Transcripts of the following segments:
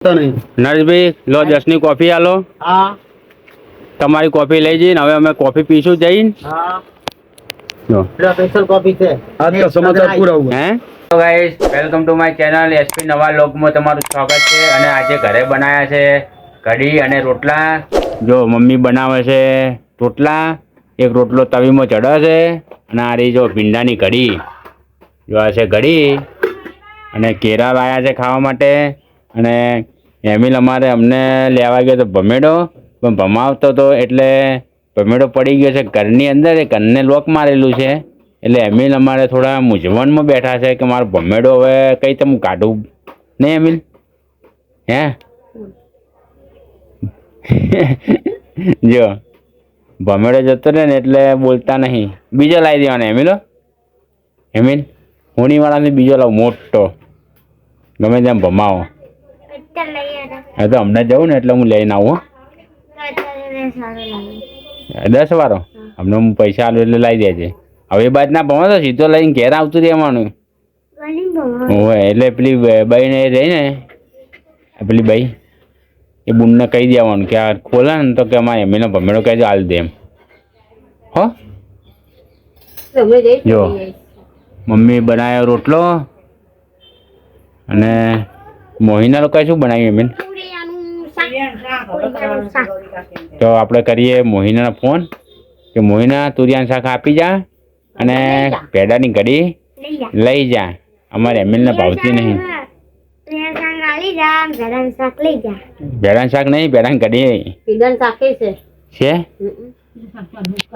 નરેશભાઈ લો 10 ની કોફી આલો. હા. તમારી કોફી લઈ જઈને હવે અમે કોફી પીશું જઈને. હા. સ્પેશિયલ કોફી છે. આજ તો સમાચાર પૂરા हुआ હે. તો guys welcome to my channel SP નવા લોગમાં તમારું સ્વાગત છે. અને આજે ઘરે બનાયા છે કઢી અને રોટલા. જો મમ્મી બનાવે છે રોટલા, એક રોટલો તવીમાં ચડે છે અને આ રહી જો ભીંડાની કઢી. જો આ છે કઢી અને કેળા લાયા છે ખાવા માટે. અને એમિલ અમારે અમને લેવા ગયો તો ભમેડો, પણ ભમાવતો હતો એટલે ભમેડો પડી ગયો છે ઘરની અંદર. એ ઘરને લોક મારેલું છે એટલે એમિલ અમારે થોડા મૂંઝવણમાં બેઠા છે કે મારો ભમેડો હવે કઈ રીતે હું કાઢું. નહીં એમિલ? હે જો ભમેડો જતો રહે ને એટલે બોલતા નહીં. બીજો લાવી દેવાનો એમિલો. એમિલ હોણીવાળાને બીજો લાવ મોટો, ગમે તેમ ભમાવો. હા તો હમણાં જવું ને એટલે હું લઈને આવું. 10 વાળો હમણાં હું પૈસા આલું એટલે લાવી દેજે. હવે એ બાદ ના ભમા તો સીધો લઈને ઘેર આવતું રહેવાનું. હોય એટલે પેલી બાઈને રહી ને, પેલી બાઈ એ બુનને કહી દેવાનું કે આ ખોલે ને તો કે અમારે એમનો ભમેડો કહેજો હાલ દે એમ. હો જો મમ્મી બનાવ્યો રોટલો અને મોહિના લોકો શું બનાવ્યું એમ. તો આપણે કરીએ મોહિનાનો ફોન કે મોહિના તુરિયાનું શાક આપી જા અને પેડાની કઢી લઈ જા. અમારે એમિલને ભાવતી નહીં. ભેડાનું શાક નહીં, ભેડાની કઢી છે.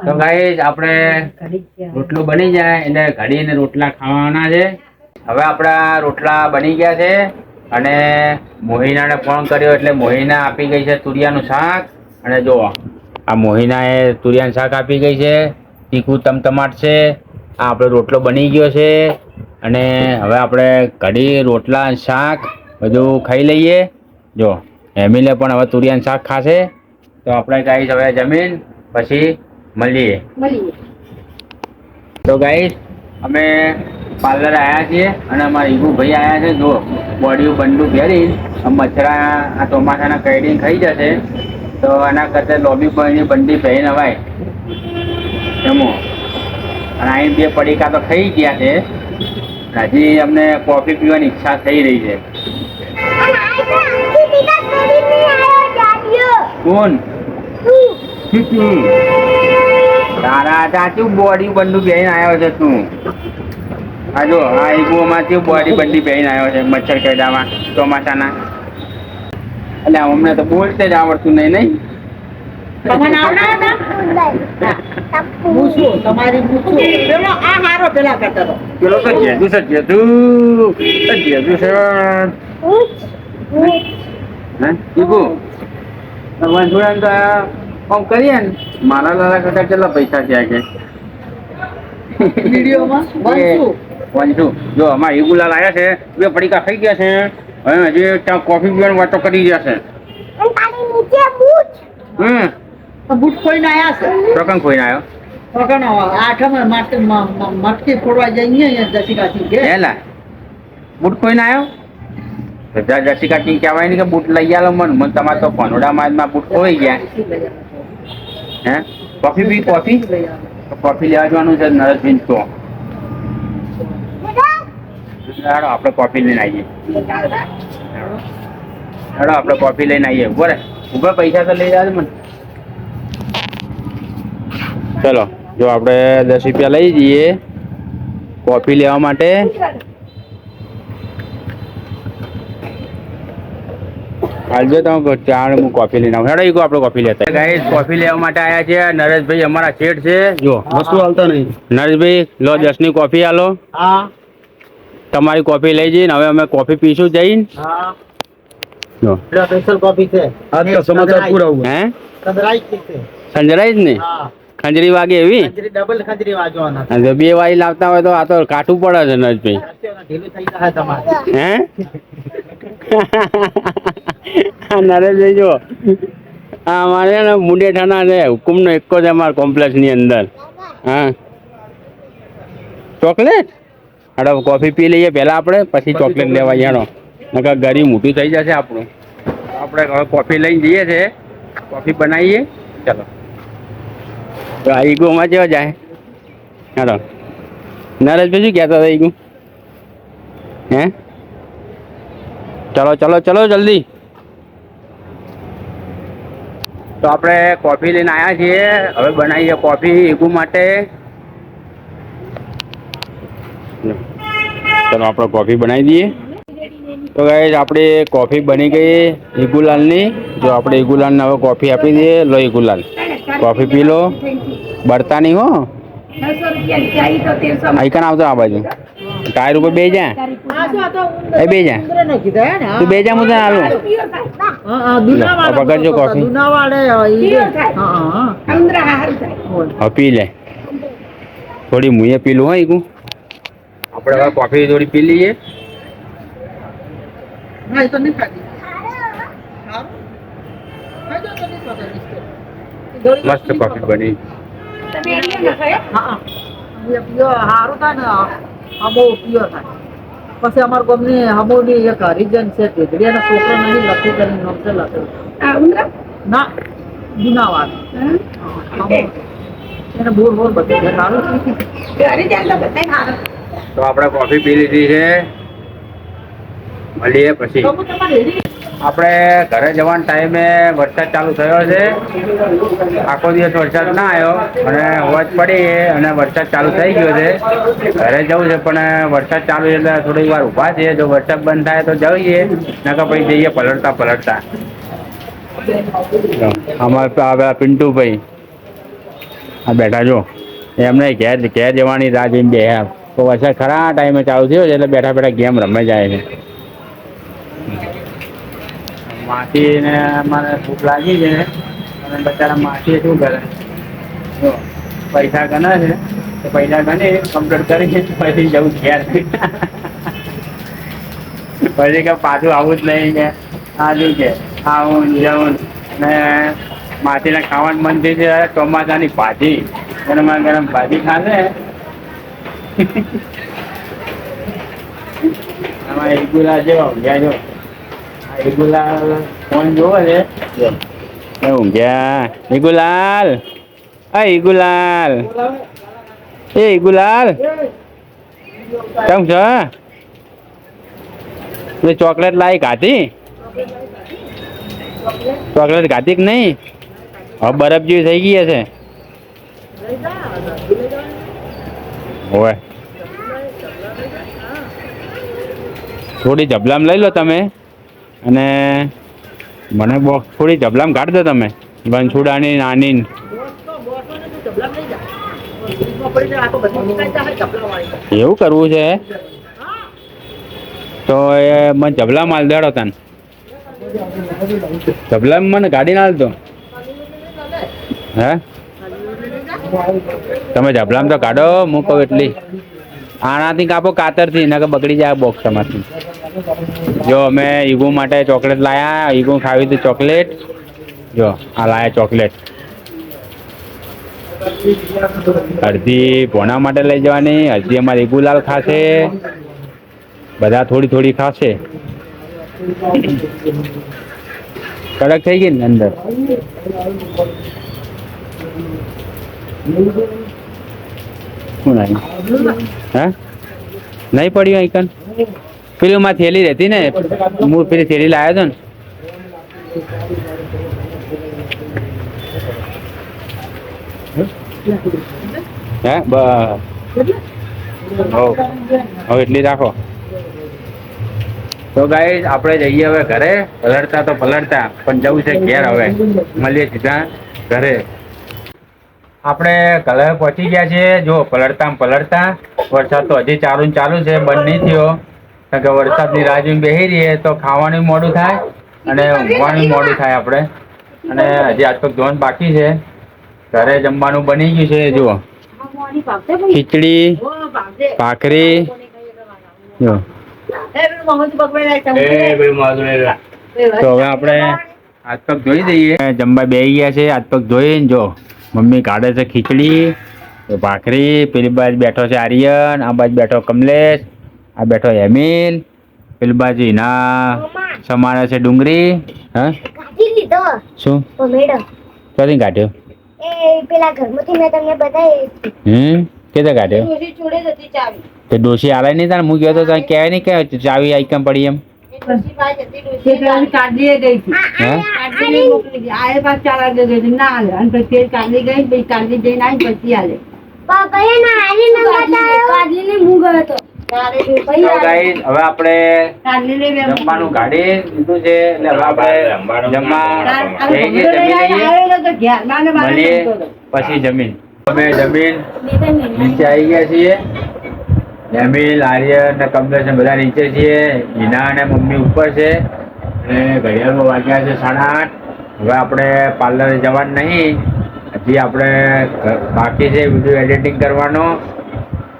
તો ગાઈસ આપણે રોટલું બની જાય એટલે કઢી અને રોટલા ખાવાના છે. હવે આપણા રોટલા બની ગયા છે અને મોહિનાને ફોન કર્યો એટલે મોહિના આપી ગઈ છે તુરિયાનું શાક. અને જો આ મોહિનાએ તુરિયાનું શાક આપી ગઈ છે, તીખું તમતમાટ છે. આ આપણો રોટલો બની ગયો છે અને હવે આપણે કઢી, રોટલા, શાક બધું ખાઈ લઈએ. જો એમિલે પણ હવે તુરિયાનું શાક ખાશે. તો આપણે ગાઈસ હવે જમીન પછી મળીએ. તો ગાઈસ અમે પાર્લર આવ્યા છીએ અને અમારા ઈગુ ભાઈ આવ્યા છે. જો બોડી બંડું પહેરી મચ્છરા આ ચોમાસાના કઈડીને ખાઈ જશે તો આના કરતા લોબી બોયની બંડી પહેરીને અવાય એમો. અને અહીં 2 પડીકા તો ખાઈ ગયા છે. હજી અમને કોફી પીવાની ઈચ્છા થઈ રહી છે. કોણ તારા ચાચું બોડી બંડું પહેરીને આવ્યો છે તું? હા જો આ ઈગોમાંથી બોડી બંડી પહેરીને આવ્યો છે મચ્છર કેડામાં ચોમાસાના. એટલે અમને તો બોલતે જ આવડતું નહીં. નહીં પેલો તો જેજુ છે, જેજુ છે. ઈગો ભગવાન જોડે તો કામ કરીએ ને મારા લાલા કરતા કેટલા પૈસા છે કે વાંચું. જો અમારા ઈગુલાલ આવ્યા છે, 2 પડીકા ખાઈ ગયા છે. હવે હજી ત્યાં કોફી પીવાની વાતો કરી ગયા છે. બૂટ ખોઈને આવ્યા છે. પ્રકંગ ખોઈને આવ્યો. મટકી ફોડવા જઈએ જસીકાથી હેલા બૂટ ખોઈને આવ્યો. જસીકા ટી કહેવાય ને કે બૂટ લઈ આલો મને તમારે તો ફોનોડામાં બૂટ ખોઈ ગયા. હે કોફી પી કોફી લેવા જવાનું છે નરેશભાઈ. તો હેડો આપણે કોફી લઈને આવીએ. હેડો આપણે કોફી લઈને આવીએ. ઉભા પૈસા તો લઈ જાય મને. ચલો જો આપણે 10 રૂપિયા લઈ જઈએ કોફી લેવા માટે. હાલજો તમે ચાર હું કોફી લઈને આવું. હેડો ઈગો આપણે કોફી લેતા. ગાઈસ કોફી લેવા માટે આવ્યા છે. નરેશભાઈ અમારા શેઠ છે. જો વસ્તુ હાલતા નહીં. નરેશભાઈ લો 10 ની કોફી આલો. હા. તમારી કોફી લઈ જઈને હવે અમે કોફી પીશું જઈને. હા. જો સ્પેશિયલ કોફી છે. આજ તો સમાચાર પૂરા हुआ હે. સંજરાઈ જ ને ખંજરી વાગે એવી ડબલ ખંજરી વાગવાના. 2 વાળી લાવતા હોય તો આ તો કાઠું પડે છે નરેશભાઈ. ઢીલું થઈ જાય તમારે. હે નરેશભાઈ જો આ અમારે ને મુંડેઠાના છે હુકુમનો એક જ અમારા કોમ્પ્લેક્સની અંદર. હા ચોકલેટ. હાડો કોફી પી લઈએ પહેલાં આપણે, પછી ચોકલેટ લેવા જાણો નકર ગરી મોટું થઈ જશે આપણું. આપણે હવે કોફી લઈને જઈએ છે, કોફી બનાવીએ. ચાલો તો આ ઈગોમાં જેવા જાય. ચાલો નરેશભાઈ શું કહેતા હતા ઈગો? હે ચલો ચલો ચલો જલ્દી. તો આપણે કોફી લઈને આવ્યા છીએ, હવે બનાવીએ કોફી ઈગુ માટે. ચલો આપણે કોફી બનાવી દઈએ. તો ગાઈસ આપણે કોફી બની ગઈ ઈગુલાલની. જો આપણે ઈગુલાલને હવે કોફી આપી દઈએ. લો ઈગુલાલ કોફી પી લો, બળતા નહીં હો. આઈકન આવતો આ બાજુ ટાયર ઉપર બે જા, એ બે જા, તું બે જા, હું તને આલું. પકડજો કોફી, હવે પી લે. થોડી મુએ પીલું હો ઈગુ. આપણે હવે કોફી થોડી પી લઈએ. મસ્ત કોફી બની. સારું થાય ને આ બહુ પ્યોર થાય. પછી અમારા ગામની હમોની એક હરિજન છે, ઢીકડીયાના છોકરા નહીં લખી કરીને નોમસે લખેલું. ના જુનાવાદ એને બોર બોર બધું છે સારું. તો આપણે કોફી પી લીધી છે, મળીએ પછી. આપણે ઘરે જવાના ટાઈમે વરસાદ ચાલુ થયો છે. આખો દિવસ વરસાદ ના આવ્યો અને હોજ પડી અને વરસાદ ચાલુ થઈ ગયો છે. ઘરે જવું છે પણ વરસાદ ચાલુ છે એટલે થોડી વાર ઊભા છીએ. જો વરસાદ બંધ થાય તો જઈએ, નકર પછી જઈએ પલળતા પલળતા. અમારા પિન્ટુભાઈ આ બેઠા જો, એમને ઘેર જવાની રાહ જોઈને બેહ્યા. તો વરસાદ ખરા ટાઈમે ચાલુ થયો છે એટલે બેઠા બેઠા ગેમ રમે જાય છે. માસીને અમારે ભૂખ લાગી છે અને બચારા માસી શું કરે, જો પૈસા ગણે છે તો પૈસા ગણી કમ્પ્લીટ કરી પછી જવું ઘેર. પછી કે પાછું આવું જ નહીં કે આજુ કે આવું જવું. ને માસીને ખાવાનું મન થઈ છે ચોમાસાની ભાજી, ગરમા ગરમ ભાજી ખાશે. આમાં ઈગુલા જેવા ઊંઘ્યા જો, ઈગુલાલ ફોન જોવે છે. ઊંઘ્યા ઈગુલાલ, હા ઈગુલાલ, એ ઈગુલાલ કેમ છે? તું ચોકલેટ લાવી ખાધી? ચોકલેટ ખાધી કે નહીં? હવે બરફ જેવી થઈ ગઈ હશે. હોય થોડી જબલામ લઈ લો તમે અને મને બોક્સ થોડી જબલામ કાઢ દો તમે. વનછુડાની નાની એવું કરવું છે તો એ મને જબલા માલ દેડો તને. જબલા મને ગાડી ના હાલતો હે? તમે જબલામ તો કાઢો, હું કહું એટલી. આનાથી કાપો કાતરથી, નકર બગડી જાય બોક્સ તમારથી. જો અમે ઈગુ માટે ચોકલેટ લાયા, ઈગુ ખાવી હતી ચોકલેટ. જો આ લાયા ચોકલેટ. અડધી ભોણા માટે લઈ જવાની, અડધી અમારે ઈગુલાલ ખાશે. બધા થોડી થોડી ખાશે. કડક થઈ ગઈ ને અંદર. શું નહીં હે? નહીં પડ્યું આઈકન? પેલું માં થેલી રહેતી ને, હું પેલી થેલી લાવ્યો હતો ને. હે હવે એટલી રાખો. તો ગાઈસ આપણે જઈએ હવે ઘરે. પલળતા તો પલળતા પણ જવું છે ઘેર. હવે મળીએ સીધા ઘરે. આપણે ઘરે પહોંચી ગયા છીએ. જો પલળતા પલળતા વરસાદ તો હજી ચાલુ છે, બંધ નહીં થયો. કારણ કે વરસાદની રાહ જોઈને બેસી રહીએ તો ખાવાનું મોડું થાય અને ઊંઘવાનું મોડું થાય આપણે. અને હજી આજ તો ધોન બાકી છે. ઘરે જમવાનું બની ગયું છે. જુઓ ખીચડી, ભાખરી. જો તો હવે આપણે હાથ પગ ધોઈ દઈએ. જમવા બેસી ગયા છે. હાથ પગ ધોઈને જો મમ્મી કાઢે છે ખીચડી, ભાખરી. પેલી બાજુ બેઠો છે આર્યન, આ બાજુ બેઠો કમલેશ, આ બેઠો હેમિલ, પેલી બાજુ ના સમારે છે ડુંગળી. હા કાઢી લીધો શું ટોમેટો ક્યાંથી કાઢ્યો? એ પેલા ઘરમાંથી મેં તમને બતાવી કેતા કાઢ્યો? તે ડોશી આલે નહીં તાર હું ગયો તો તને કહેવાય નહીં કે ચાવી આઈકમ પડી એમ. કાઢી ગઈ હતી હા કાઢી મોકલી દી આ પાછ 4 વાગે ગઈ હતી. ના આલે અને પછી કાઢી ગઈ પછી કાઢી જઈને આવી પછી આલે પાપાએ ના આલી ન બતાવ્યો કાઢીને હું ગયો તો તો ગાઈસ હવે આપણે જમવાનું કાઢી લીધું છે એટલે હવે આપણે જમવા જમી લઈએ મળીએ પછી જમીન. અમે જમીન નીચે આવી ગયા છીએ. જમીલ આર્યન ને કમલેશ ને બધા નીચે છીએ. હિના અને મમ્મી ઉપર છે અને ઘડિયાળમાં વાગ્યા છે 8:30. હવે આપણે પાર્લરે જવાનું નહીં, હજી આપણે બાકી છે વિડીયો એડિટિંગ કરવાનો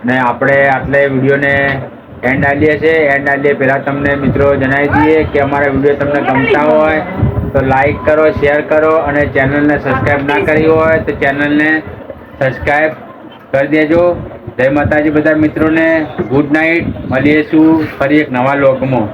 ને આપણે આટલે વિડીયોને એન્ડ આલીએ છીએ. એન્ડ આલીએ પહેલાં તમને મિત્રો જણાવી દઈએ કે અમારા વિડીયો તમને ગમતા હોય તો લાઈક કરો, શેર કરો અને ચેનલને સબસ્ક્રાઈબ ના કરી હોય તો ચેનલને સબસ્ક્રાઈબ કરી દેજો. જય માતાજી બધા મિત્રોને. Good night. મળીશું ફરી એક નવા લોકમાં.